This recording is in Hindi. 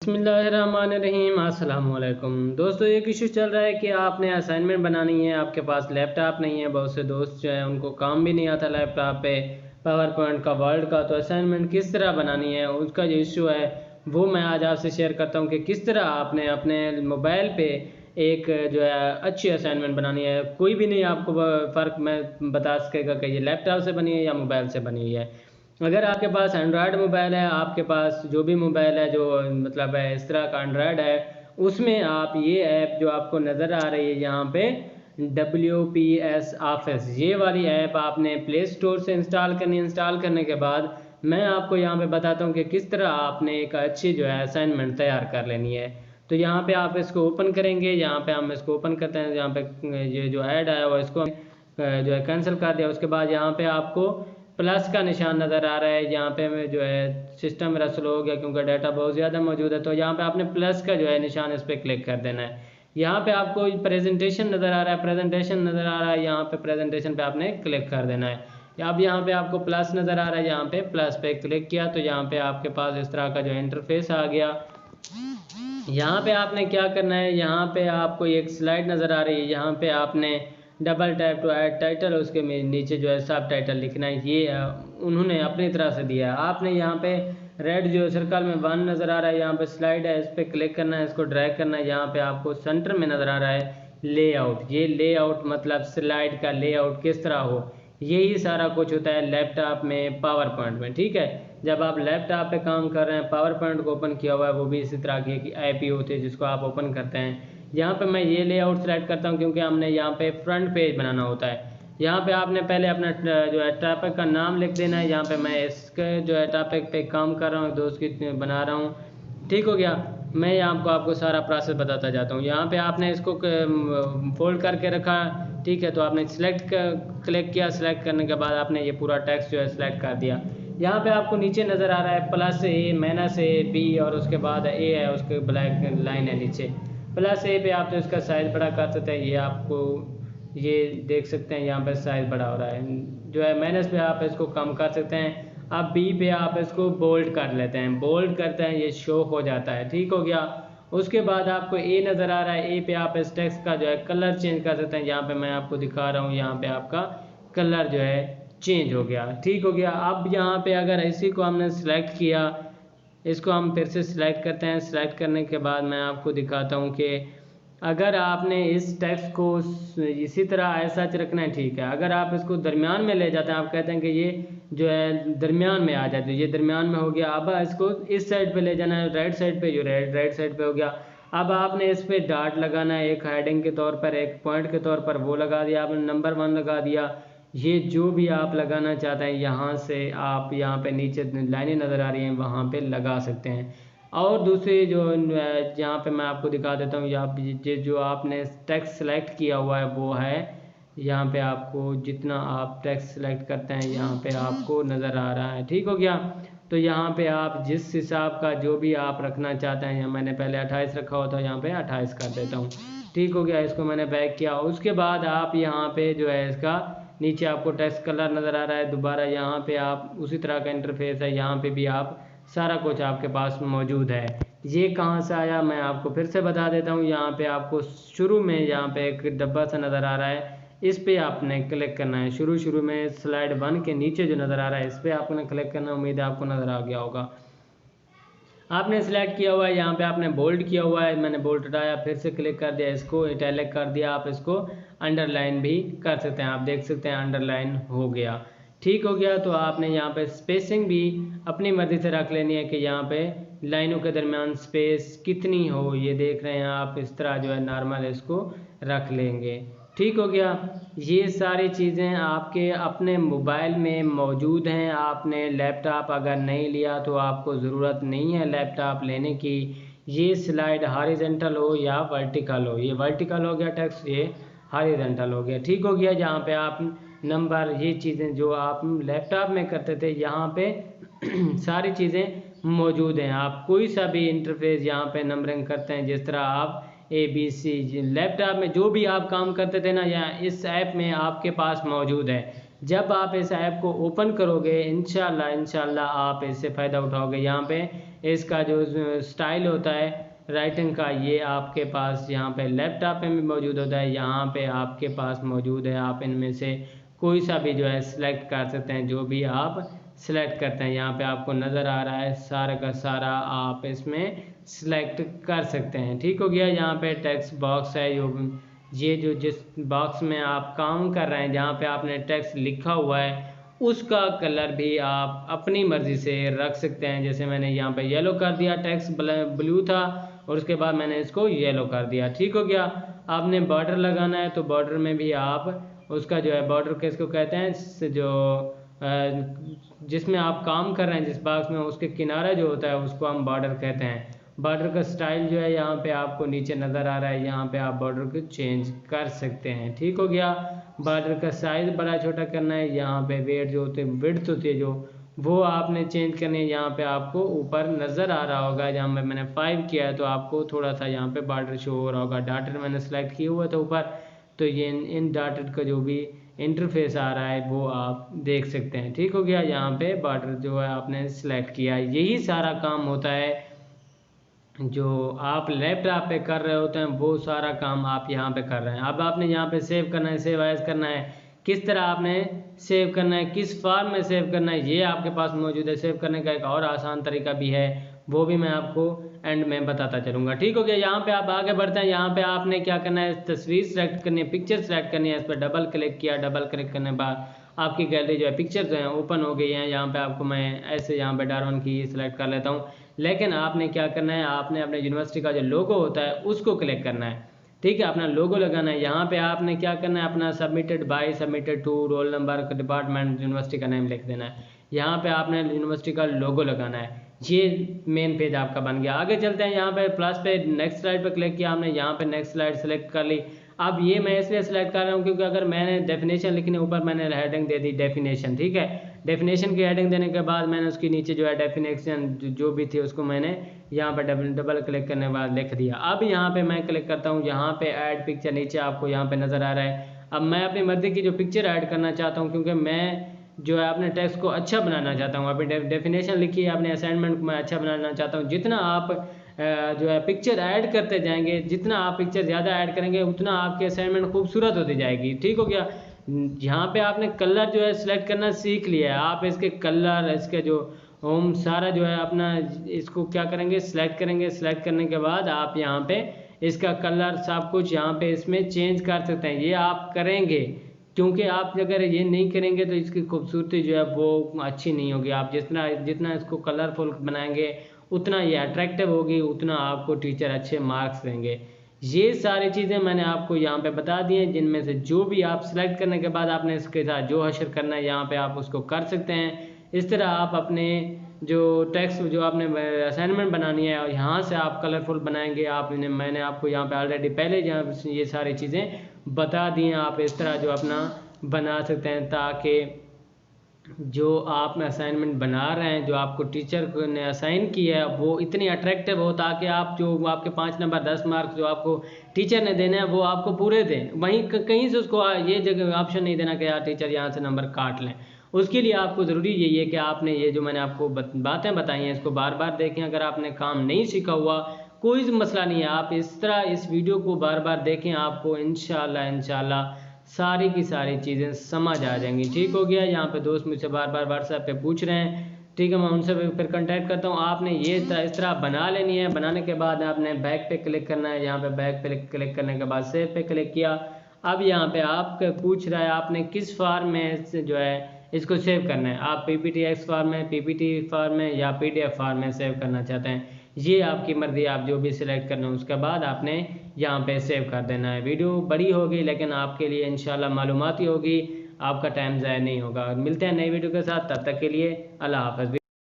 बिस्मिल्लाहिर्रहमानिर्रहीम। अस्सलाम वालेकुम दोस्तों, एक इशू चल रहा है कि आपने असाइनमेंट बनानी है, आपके पास लैपटॉप नहीं है। बहुत से दोस्त जो हैं उनको काम भी नहीं आता लैपटॉप पे पावर पॉइंट का, वर्ड का। तो असाइनमेंट किस तरह बनानी है उसका जो इशू है वो मैं आज आपसे शेयर करता हूँ कि किस तरह आपने अपने मोबाइल पे एक जो है अच्छी असाइनमेंट बनानी है। कोई भी नहीं आपको फ़र्क मैं बता सकेगा कि ये लैपटॉप से बनी है या मोबाइल से बनी हुई है। अगर आपके पास एंड्रॉयड मोबाइल है, आपके पास जो भी मोबाइल है जो मतलब है इस तरह का एंड्रॉयड है, उसमें आप ये ऐप जो आपको नज़र आ रही है यहाँ पे WPS ऑफिस, ये वाली ऐप आपने प्ले स्टोर से इंस्टॉल करनी है। इंस्टॉल करने के बाद मैं आपको यहाँ पे बताता हूँ कि किस तरह आपने एक अच्छी जो है असाइनमेंट तैयार कर लेनी है। तो यहाँ पे आप इसको ओपन करेंगे, यहाँ पे हम इसको ओपन करते हैं। यहाँ पे ये जो ऐड आया हुआ इसको जो है कैंसिल कर दिया। उसके बाद यहाँ पे आपको प्लस का निशान नज़र आ रहा है। यहाँ पे में जो है सिस्टम मेरा स्लो हो गया क्योंकि डाटा बहुत ज़्यादा मौजूद है। तो यहाँ पे आपने प्लस का जो है निशान इस पर क्लिक कर देना है। यहाँ पे आपको प्रेजेंटेशन नज़र आ रहा है, प्रेजेंटेशन नज़र आ रहा है, यहाँ पे प्रेजेंटेशन पे आपने क्लिक कर देना है। अब यहाँ पे आपको प्लस नज़र आ रहा है, यहाँ पे प्लस पे क्लिक किया तो यहाँ पे आपके पास इस तरह का जो इंटरफेस आ गया। यहाँ पे आपने क्या करना है, यहाँ पे आपको एक स्लाइड नज़र आ रही है, यहाँ पे आपने double tap to add title, उसके नीचे जो है सब टाइटल लिखना है। ये उन्होंने अपनी तरह से दिया है। आपने यहाँ पे रेड जो सर्कल में 1 नज़र आ रहा है, यहाँ पे स्लाइड है, इस पर क्लिक करना है, इसको ड्रैग करना है। यहाँ पे आपको सेंटर में नज़र आ रहा है लेआउट। ये लेआउट मतलब स्लाइड का लेआउट किस तरह हो, यही सारा कुछ होता है लैपटॉप में, पावर पॉइंट में। ठीक है, जब आप लैपटॉप पे काम कर रहे हैं, पावर पॉइंट को ओपन किया हुआ है, वो भी इसी तरह की ऐप ही होती है जिसको आप ओपन करते हैं। यहाँ पे मैं ये लेआउट सेलेक्ट करता हूँ क्योंकि हमने यहाँ पे फ्रंट पेज बनाना होता है। यहाँ पे आपने पहले अपना जो है टॉपिक का नाम लिख देना है। यहाँ पे मैं इसके जो है टॉपिक पे काम कर रहा हूँ, दोस्त की बना रहा हूँ। ठीक हो गया, मैं आपको सारा प्रोसेस बताता जाता हूँ। यहाँ पे आपने इसको फोल्ड करके रखा, ठीक है। तो आपने क्लिक किया, सिलेक्ट करने के बाद आपने ये पूरा टेक्स्ट जो है सिलेक्ट कर दिया। यहाँ पे आपको नीचे नज़र आ रहा है +A -A B और उसके बाद A है, उसके ब्लैक लाइन है नीचे। +A पे आप तो इसका साइज़ बड़ा कर सकते हैं। ये आपको ये देख सकते हैं यहाँ पे साइज़ बड़ा हो रहा है। जो है माइनस पे आप इसको कम कर सकते हैं। अब B पे आप इसको बोल्ड कर लेते हैं, बोल्ड करते हैं, ये शो हो जाता है। ठीक हो गया। उसके बाद आपको A नज़र आ रहा है, A पे आप इस टेक्स्ट का जो है कलर चेंज कर सकते हैं। यहाँ पे मैं आपको दिखा रहा हूँ, यहाँ पे आपका कलर जो है चेंज हो गया। ठीक हो गया। अब यहाँ पे अगर इसी को हमने सेलेक्ट किया, इसको हम फिर से सिलेक्ट करते हैं। सिलेक्ट करने के बाद मैं आपको दिखाता हूँ कि अगर आपने इस टेक्स्ट को इसी तरह ऐसा रखना है, ठीक है। अगर आप इसको दरमियान में ले जाते हैं, आप कहते हैं कि ये जो है दरमियान में आ जाए, तो ये दरमियान में हो गया। अब इसको इस साइड पे ले जाना है, राइट साइड पे, जो राइट साइड पे हो गया। अब आपने इस पर डॉट लगाना है, एक हेडिंग के तौर पर, एक पॉइंट के तौर पर, वो लगा दिया आपने, नंबर 1 लगा दिया। ये जो भी आप लगाना चाहते हैं यहाँ से आप यहाँ पे नीचे लाइनें नज़र आ रही हैं वहाँ पे लगा सकते हैं। और दूसरी जो यहाँ पे मैं आपको दिखा देता हूँ, जो आपने टेक्स्ट सेलेक्ट किया हुआ है वो है यहाँ पे, आपको जितना आप टेक्स्ट सेलेक्ट करते हैं यहाँ पे आपको नज़र आ रहा है। ठीक हो गया। तो यहाँ पे आप जिस हिसाब का जो भी आप रखना चाहते हैं, मैंने पहले 28 रखा हुआ था, यहाँ पे 28 कर देता हूँ। ठीक हो गया। इसको मैंने बैक किया। उसके बाद आप यहाँ पे जो है इसका नीचे आपको टेक्स्ट कलर नज़र आ रहा है। दोबारा यहाँ पे आप उसी तरह का इंटरफेस है, यहाँ पे भी आप सारा कुछ आपके पास मौजूद है। ये कहाँ से आया मैं आपको फिर से बता देता हूँ। यहाँ पे आपको शुरू में यहाँ पे एक डब्बा सा नज़र आ रहा है, इस पे आपने क्लिक करना है। शुरू में स्लाइड 1 के नीचे जो नज़र आ रहा है इस पर आपने क्लिक करना। उम्मीद है आपको नज़र आ गया होगा। आपने सेलेक्ट किया हुआ है, यहाँ पे आपने बोल्ड किया हुआ है, मैंने बोल्ड हटाया, फिर से क्लिक कर दिया, इसको इटैलिक कर दिया। आप इसको अंडरलाइन भी कर सकते हैं, आप देख सकते हैं अंडरलाइन हो गया। ठीक हो गया। तो आपने यहाँ पे स्पेसिंग भी अपनी मर्ज़ी से रख लेनी है कि यहाँ पे लाइनों के दरमियान स्पेस कितनी हो, ये देख रहे हैं आप। इस तरह जो है नॉर्मल इसको रख लेंगे। ठीक हो गया। ये सारी चीज़ें आपके अपने मोबाइल में मौजूद हैं। आपने लैपटॉप अगर नहीं लिया तो आपको ज़रूरत नहीं है लैपटॉप लेने की। ये स्लाइड हॉरिजॉन्टल हो या वर्टिकल हो, ये वर्टिकल हो गया टेक्स्ट, ये हॉरिजॉन्टल हो गया। ठीक हो गया। जहाँ पे आप नंबर, ये चीज़ें जो आप लैपटॉप में करते थे, यहाँ पे सारी चीज़ें मौजूद हैं। आप कोई सा भी इंटरफेस यहाँ पे नंबरिंग करते हैं, जिस तरह आप ABC लैपटॉप में जो भी आप काम करते थे ना, या इस ऐप में आपके पास मौजूद है। जब आप इस ऐप को ओपन करोगे इंशाल्लाह आप इससे फ़ायदा उठाओगे। यहाँ पे इसका जो स्टाइल होता है राइटिंग का, ये आपके पास यहाँ पे लैपटॉप में भी मौजूद होता है, यहाँ पे आपके पास मौजूद है। आप इनमें से कोई सा भी जो है सिलेक्ट कर सकते हैं, जो भी आप सिलेक्ट करते हैं। यहाँ पे आपको नज़र आ रहा है सारा का सारा आप इसमें सिलेक्ट कर सकते हैं। ठीक हो गया। यहाँ पे टेक्स्ट बॉक्स है, ये जो जिस बॉक्स में आप काम कर रहे हैं, जहाँ पे आपने टेक्स्ट लिखा हुआ है, उसका कलर भी आप अपनी मर्ज़ी से रख सकते हैं। जैसे मैंने यहाँ पे येलो कर दिया, टेक्स्ट ब्लू था और उसके बाद मैंने इसको येलो कर दिया। ठीक हो गया। आपने बॉर्डर लगाना है तो बॉर्डर में भी आप उसका जो है बॉर्डर किसको कहते हैं, जो जिसमें आप काम कर रहे हैं जिस बॉक्स में, उसके किनारा जो होता है उसको हम बॉर्डर कहते हैं। बॉर्डर का स्टाइल जो है यहाँ पे आपको नीचे नज़र आ रहा है, यहाँ पे आप बॉर्डर को चेंज कर सकते हैं। ठीक हो गया। बॉर्डर का साइज़ बड़ा छोटा करना है, यहाँ पे वेट जो होते हैं, विड्थ होती है जो, वो आपने चेंज करनी है। यहाँ पे आपको ऊपर नज़र आ रहा होगा, जहाँ पे मैंने 5 किया है तो आपको थोड़ा सा यहाँ पे बॉर्डर शो हो रहा होगा। डॉटेड मैंने सेलेक्ट किया हुआ था ऊपर, तो ये इन डॉटेड का जो भी इंटरफेस आ रहा है वो आप देख सकते हैं। ठीक हो गया। यहाँ पे बॉर्डर जो है आपने सेलेक्ट किया है। यही सारा काम होता है जो आप लैपटॉप पे कर रहे होते हैं, वो सारा काम आप यहाँ पे कर रहे हैं। अब आपने यहाँ पे सेव करना है, सेव एज करना है, किस तरह आपने सेव करना है, किस फॉर्म में सेव करना है, ये आपके पास मौजूद है। सेव करने का एक और आसान तरीका भी है, वो भी मैं आपको एंड में बताता चलूँगा। ठीक हो गया। यहाँ पे आप आगे बढ़ते हैं। यहाँ पे आपने क्या करना है, तस्वीर सेलेक्ट करनी है, पिक्चर सेलेक्ट करनी है। इस पर डबल क्लिक किया, डबल क्लिक करने के बाद आपकी गैलरी जो है पिक्चर जो है ओपन हो गई हैं। यहाँ पे आपको मैं ऐसे यहाँ पे डार्विन की सेलेक्ट कर लेता हूँ, लेकिन आपने क्या करना है, आपने अपने यूनिवर्सिटी का जो लोगो होता है उसको क्लिक करना है। ठीक है, अपना लोगो लगाना है। यहाँ पे आपने क्या करना है, अपना submitted by, submitted to, roll number, department, university का नेम लिख देना है। यहाँ पे आपने यूनिवर्सिटी का लोगो लगाना है। ये मेन पेज आपका बन गया। आगे चलते हैं। यहाँ पे प्लस पे नेक्स्ट स्लाइड पर क्लिक किया हमने, यहाँ पे नेक्स्ट स्लाइड सेलेक्ट कर ली। अब ये मैं इसलिए सेलेक्ट कर रहा हूँ क्योंकि अगर मैंने डेफिनेशन लिखने, ऊपर मैंने हेडिंग दे दी डेफिनेशन। ठीक है, डेफिनेशन की हेडिंग देने के बाद मैंने उसके नीचे जो है डेफिनेशन जो भी थी उसको मैंने यहाँ पर डबल क्लिक करने के बाद लिख दिया। अब यहाँ पे मैं क्लिक करता हूँ, यहाँ पे ऐड पिक्चर नीचे आपको यहाँ पे नज़र आ रहा है। अब मैं अपनी मर्जी की जो पिक्चर ऐड करना चाहता हूँ, क्योंकि मैं जो है अपने टेक्स्ट को अच्छा बनाना चाहता हूँ। अपनी डेफिनेशन लिखी है, अपने असाइनमेंट को मैं अच्छा बनाना चाहता हूँ। जितना आप जो है पिक्चर ऐड करते जाएंगे, जितना आप पिक्चर ज़्यादा ऐड करेंगे, उतना आपकी असाइनमेंट खूबसूरत होती जाएगी। ठीक हो गया। यहाँ पे आपने कलर जो है सिलेक्ट करना सीख लिया है। आप इसके कलर, इसके जो होम सारा जो है अपना इसको क्या करेंगे, सिलेक्ट करेंगे। सिलेक्ट करने के बाद आप यहाँ पे इसका कलर सब कुछ यहाँ पे इसमें चेंज कर सकते हैं। ये आप करेंगे क्योंकि आप अगर ये नहीं करेंगे तो इसकी खूबसूरती जो है वो अच्छी नहीं होगी। आप जितना इसको कलरफुल बनाएंगे उतना ये अट्रैक्टिव होगी, उतना आपको टीचर अच्छे मार्क्स देंगे। ये सारी चीज़ें मैंने आपको यहाँ पे बता दी हैं, जिनमें से जो भी आप सेलेक्ट करने के बाद आपने इसके साथ जो हशर करना है यहाँ पे आप उसको कर सकते हैं। इस तरह आप अपने जो टेक्स्ट जो आपने असाइनमेंट बनानी है और यहाँ से आप कलरफुल बनाएंगे। मैंने आपको यहाँ पे ऑलरेडी पहले ये सारी चीज़ें बता दी हैं। आप इस तरह जो अपना बना सकते हैं, ताकि जो आप असाइनमेंट बना रहे हैं, जो आपको टीचर ने असाइन किया है, वो इतनी अट्रैक्टिव हो ताकि आप जो आपके 5 नंबर 10 मार्क्स जो आपको टीचर ने देने हैं वो आपको पूरे दें। वहीं कहीं से उसको ये जगह ऑप्शन नहीं देना कि यार टीचर यहाँ से नंबर काट लें। उसके लिए आपको ज़रूरी यही है कि आपने ये जो मैंने आपको बातें बताई हैं इसको बार बार देखें। अगर आपने काम नहीं सीखा हुआ कोई मसला नहीं है, आप इस तरह इस वीडियो को बार बार देखें, आपको इंशाल्लाह सारी की सारी चीज़ें समझ आ जाएंगी। ठीक हो गया। यहाँ पे दोस्त मुझसे बार बार व्हाट्सएप पे पूछ रहे हैं, ठीक है, मैं उनसे फिर कांटेक्ट करता हूँ। आपने ये इस तरह बना लेनी है। बनाने के बाद आपने बैक पे क्लिक करना है। यहाँ पे बैक पे क्लिक करने के बाद सेव पे क्लिक किया। अब यहाँ पे आपके पूछ रहा है आपने किस फॉर्म में जो है इसको सेव करना है। आप PPTX फॉर्म में, PPT फॉर्म में या PDF फॉर्म में सेव करना चाहते हैं, ये आपकी मर्ज़ी। आप जो भी सिलेक्ट करना है उसके बाद आपने यहाँ पे सेव कर देना है। वीडियो बड़ी होगी लेकिन आपके लिए इंशाल्लाह मालूमाती होगी, आपका टाइम ज़ाया नहीं होगा। मिलते हैं नई वीडियो के साथ, तब तक के लिए अल्लाह हाफ़िज़।